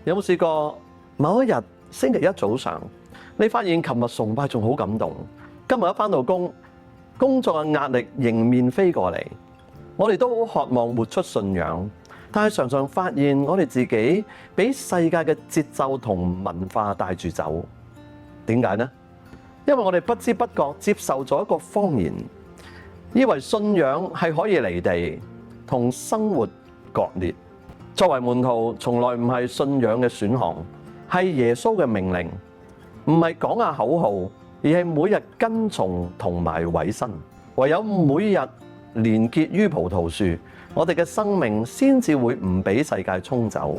有冇試過某一日星期一早上，你發現琴日崇拜仲好感動，今日一返到工作嘅壓力迎面飛過嚟，我哋都好渴望活出信仰，但係常常發現我哋自己俾世界嘅節奏同文化帶住走。點解呢？因為我哋不知不覺接受咗一個謊言，以為信仰係可以離地，同生活割裂。作為門徒，從來唔係信仰嘅選項，係耶穌嘅命令，唔係講下口號，而係每日跟從同埋委身。唯有每日連結於葡萄樹，我哋嘅生命先至會唔俾世界沖走。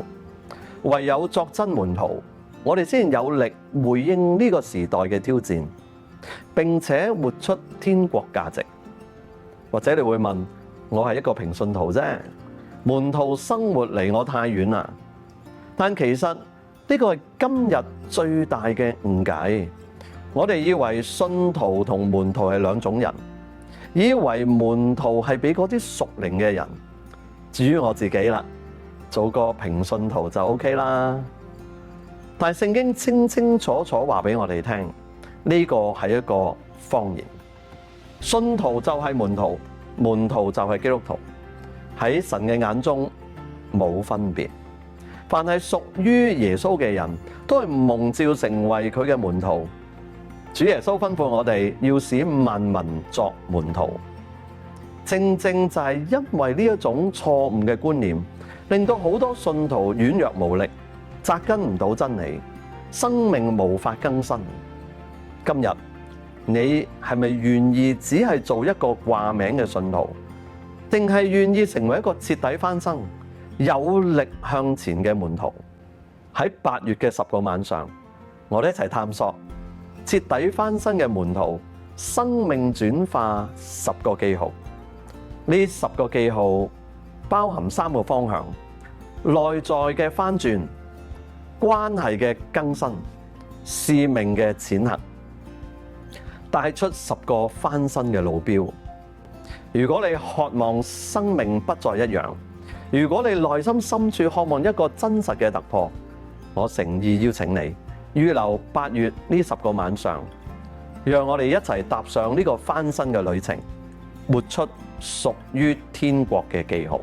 唯有作真門徒，我哋先有力回應呢個時代嘅挑戰，並且活出天國價值。或者你會問，我係一個平信徒啫，門徒生活離我太遠啦。但其實呢個係今日最大嘅誤解。我哋以為信徒同門徒係兩種人，以為門徒係俾嗰啲屬靈嘅人。至於我自己啦，做個平信徒就 OK 啦。但係聖經清清楚楚話俾我哋聽，呢個係一個謊言。信徒就係門徒，門徒就係基督徒。喺神嘅眼中冇分別。凡係屬於耶穌嘅人都係蒙召成為佢嘅門徒。主耶穌吩咐我哋要使萬民作門徒，正正就係因為呢一種錯誤嘅觀念，令到好多信徒軟弱無力，扎根唔到真理，生命無法更新。今日你係咪願意只係做一個掛名嘅信徒，定係願意成為一個徹底翻生、有力向前嘅門徒？喺8月嘅10個晚上，我哋一齊探索徹底翻身嘅門徒生命轉化10個記號。呢10個記號包含3個方向：內在嘅翻轉、關係嘅更新、使命嘅踐行，帶出10個翻身嘅路標。如果你渴望生命不再一樣，如果你內心深處渴望一個真實嘅突破，我誠意邀請你預留8月呢10個晚上，讓我哋一齊踏上呢個翻身嘅旅程，活出屬於天國嘅記號。